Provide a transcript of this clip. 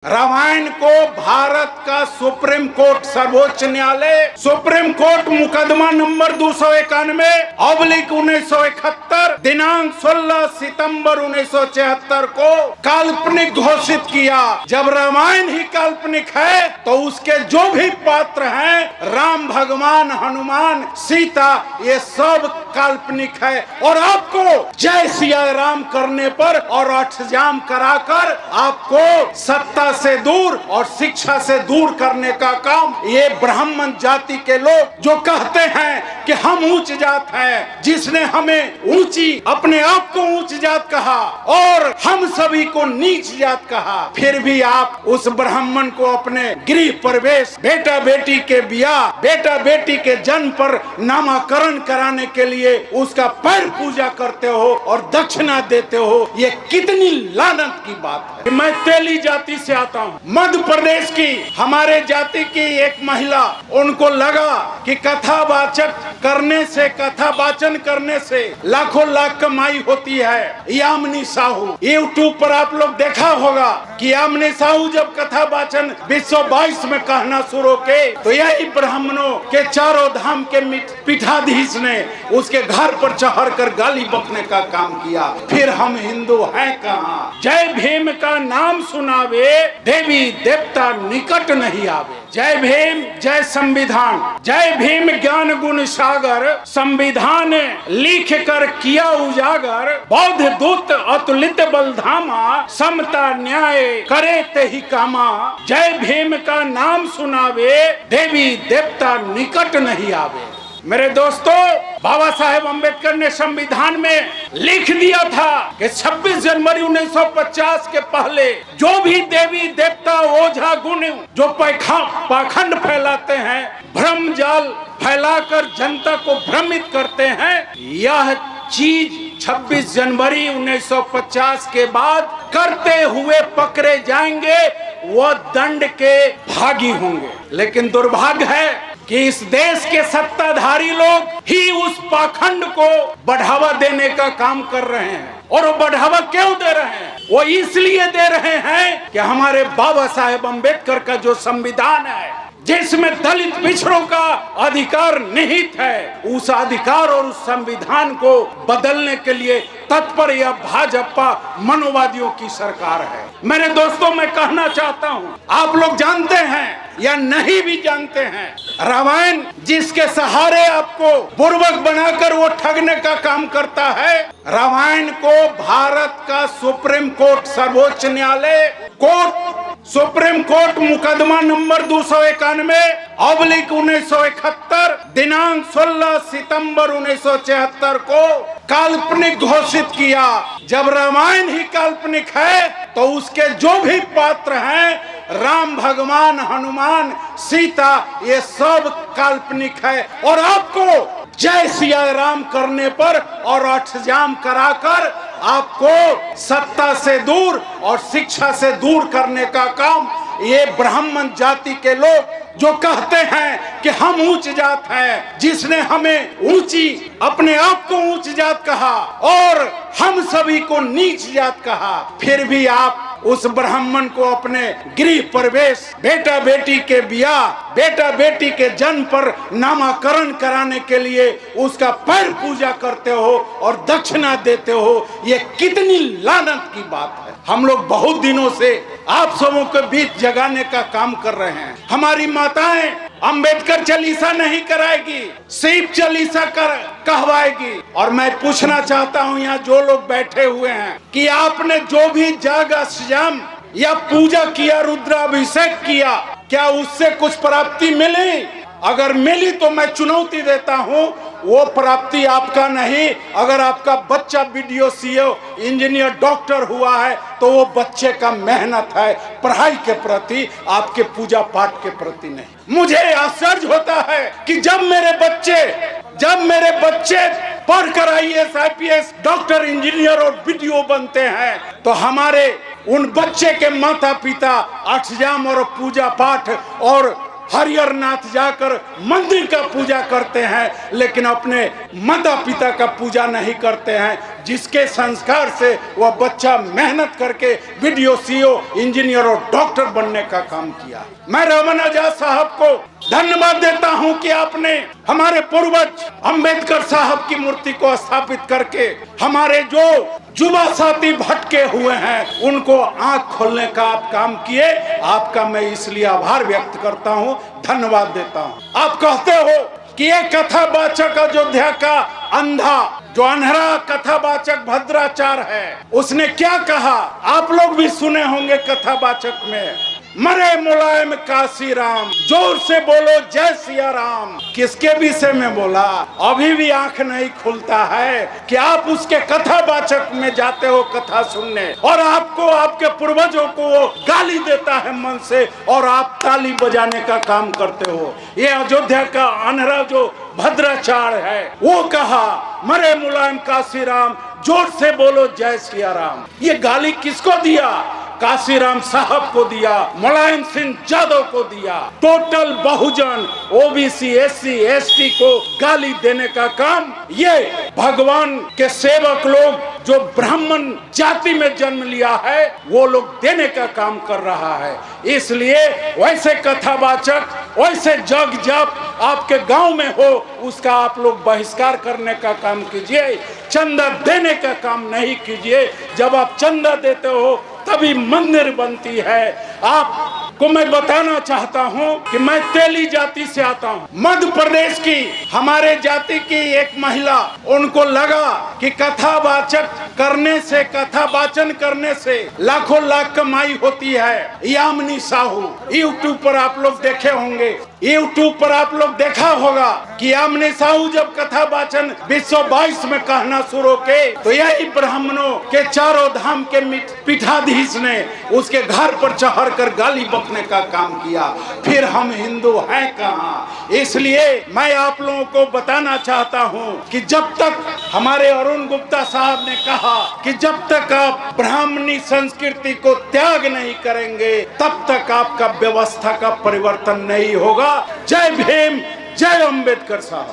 रामायण को भारत का supreme court सर्वोच्च न्यायालय सुप्रीम कोर्ट मुकदमा नंबर 291/1971 दिनांक 16 सितंबर 1976 को काल्पनिक घोषित किया। जब रामायण ही काल्पनिक है तो उसके जो भी पात्र हैं, राम भगवान, हनुमान, सीता, ये सब काल्पनिक है। और आपको जय सिया राम करने पर और अठजाम कराकर आपको सत्ता से दूर और शिक्षा से दूर करने का काम ये ब्राह्मण जाति के लोग जो कहते हैं कि हम उच्च जात हैं, जिसने हमें ऊंची अपने आप को उच्च जात कहा और हम सभी को नीच जात कहा, फिर भी आप उस ब्राह्मण को अपने गृह प्रवेश, बेटा बेटी के ब्याह, बेटा बेटी के जन्म पर नामकरण कराने के लिए उसका पैर पूजा करते हो और दक्षिणा देते हो। ये कितनी लानत की बात है। मैं तेली जाति से आता हूँ, मध्य प्रदेश की हमारे जाति की एक महिला, उनको लगा कि कथावाचक करने से, कथा वाचन करने से लाखों लाख कमाई होती है। यामिनी साहू, यूट्यूब पर आप लोग देखा होगा कि यामिनी साहू जब कथा वाचन 2022 में कहना शुरू किए तो यही ब्राह्मणों के चारों धाम के पीठाधीश ने उसके घर पर चढ़ कर गाली बकने का काम किया। फिर हम हिंदू हैं कहाँ? जय भीम का नाम सुनावे, देवी देवता निकट नहीं आवे। जय भीम, जय संविधान, जय भीम ज्ञान गुण सागर, संविधान लिख कर किया उजागर, बौद्ध दूत अतुलित बलधामा, समता न्याय करे ते ही कामा। जय भीम का नाम सुनावे, देवी देवता निकट नहीं आवे। मेरे दोस्तों, बाबा साहेब अम्बेडकर ने संविधान में लिख दिया था कि 26 जनवरी 1950 के पहले जो भी देवी देवता, ओझा गुण जो पाखंड फैलाते हैं, भ्रम जाल फैलाकर जनता को भ्रमित करते हैं, यह चीज 26 जनवरी 1950 के बाद करते हुए पकड़े जाएंगे, वह दंड के भागी होंगे। लेकिन दुर्भाग्य है कि इस देश के सत्ताधारी लोग ही उस पाखंड को बढ़ावा देने का काम कर रहे हैं। और वो बढ़ावा क्यों दे रहे हैं? वो इसलिए दे रहे हैं कि हमारे बाबा साहेब अम्बेडकर का जो संविधान है, जिसमें दलित पिछड़ों का अधिकार निहित है, उस अधिकार और उस संविधान को बदलने के लिए तत्पर यह भाजपा मनोवादियों की सरकार है। मेरे दोस्तों, मैं कहना चाहता हूँ, आप लोग जानते हैं या नहीं भी जानते हैं, रामायण जिसके सहारे आपको बुर्बक बनाकर वो ठगने का काम करता है, रामायण को भारत का सुप्रीम कोर्ट सर्वोच्च न्यायालय सुप्रीम कोर्ट मुकदमा नंबर 291/1971 दिनांक 16 सितंबर 1976 को काल्पनिक घोषित किया। जब रामायण ही काल्पनिक है तो उसके जो भी पात्र हैं, राम भगवान, हनुमान, सीता, ये सब काल्पनिक है। और आपको जय सिया राम करने पर और अठजाम कराकर आपको सत्ता से दूर और शिक्षा से दूर करने का काम ये ब्राह्मण जाति के लोग जो कहते हैं कि हम उच्च जात हैं, जिसने हमें ऊंची अपने आप को उच्च जात कहा और हम सभी को नीच जात कहा, फिर भी आप उस ब्राह्मण को अपने गृह प्रवेश, बेटा बेटी के ब्याह, बेटा बेटी के जन्म पर नामकरण कराने के लिए उसका पैर पूजा करते हो और दक्षिणा देते हो। ये कितनी लानत की बात है। हम लोग बहुत दिनों से आप सबों के बीच जगाने का काम कर रहे हैं। हमारी माताएं अंबेडकर चालीसा नहीं कराएगी, सिर्फ चालीसा कहवाएगी। और मैं पूछना चाहता हूं यहाँ जो लोग बैठे हुए हैं कि आपने जो भी जाग अष्टयाम या पूजा किया, रुद्राभिषेक किया, क्या उससे कुछ प्राप्ति मिली? अगर मिली तो मैं चुनौती देता हूं, वो प्राप्ति आपका नहीं। अगर आपका बच्चा बीडीओ, सीओ, इंजीनियर, डॉक्टर हुआ है तो वो बच्चे का मेहनत है, पढ़ाई के प्रति, आपके पूजा पाठ के प्रति नहीं। मुझे आश्चर्य होता है कि जब मेरे बच्चे पढ़कर IAS, IPS, डॉक्टर, इंजीनियर और बीडीओ बनते हैं तो हमारे उन बच्चे के माता पिता अष्टयाम और पूजा पाठ और हरिहर नाथ जाकर मंदिर का पूजा करते हैं, लेकिन अपने माता पिता का पूजा नहीं करते हैं। जिसके संस्कार से वह बच्चा मेहनत करके वीडियो, सीओ, इंजीनियर और डॉक्टर बनने का काम किया। मैं रमन आजाद साहब को धन्यवाद देता हूं कि आपने हमारे पूर्वज अंबेडकर साहब की मूर्ति को स्थापित करके हमारे जो युवा साथी भटके हुए हैं उनको आंख खोलने का आप काम किए। आपका मैं इसलिए आभार व्यक्त करता हूं, धन्यवाद देता हूं। आप कहते हो कि ये कथावाचक अयोध्या का अंधा, जो अनहरा कथावाचक भद्राचार है, उसने क्या कहा आप लोग भी सुने होंगे। कथावाचक में मरे मुलायम काशी राम, जोर से बोलो जय सिया राम। किसके विषय में बोला? अभी भी आंख नहीं खुलता है कि आप उसके कथावाचक में जाते हो कथा सुनने, और आपको आपके पूर्वजों को वो गाली देता है मन से, और आप ताली बजाने का काम करते हो। ये अयोध्या का अनहरा जो भद्राचार है, वो कहा मरे मुलायम काशी राम, जोर से बोलो जय सिया राम। ये गाली किसको दिया? काशीराम साहब को दिया, मुलायम सिंह यादव को दिया। टोटल बहुजन, ओबीसी, एससी, एसटी को गाली देने का काम ये भगवान के सेवक लोग जो ब्राह्मण जाति में जन्म लिया है वो लोग देने का काम कर रहा है। इसलिए वैसे कथावाचक, वैसे जग जप आपके गांव में हो, उसका आप लोग बहिष्कार करने का काम कीजिए, चंदा देने का काम नहीं कीजिए। जब आप चंदा देते हो तभी मंदिर बनती है। आपको मैं बताना चाहता हूं कि मैं तेली जाति से आता हूं, मध्य प्रदेश की हमारे जाति की एक महिला, उनको लगा कि कथावाचक करने से, कथा वाचन करने से लाखों लाख कमाई होती है। यामिनी साहू, यूट्यूब पर आप लोग देखे होंगे, यूट्यूब पर आप लोग देखा होगा कि यामिनी साहू जब कथा वाचन 222 में कहना शुरू के, तो यही ब्राह्मणों के चारों धाम के पीठाधीश ने उसके घर पर चढ़ कर गाली बकने का काम किया। फिर हम हिंदू हैं कहाँ? इसलिए मैं आप लोगों को बताना चाहता हूँ कि जब तक हमारे अरुण गुप्ता साहब ने कहा कि जब तक आप ब्राह्मणी संस्कृति को त्याग नहीं करेंगे तब तक आपका व्यवस्था का परिवर्तन नहीं होगा। जय भीम, जय अंबेडकर साहब।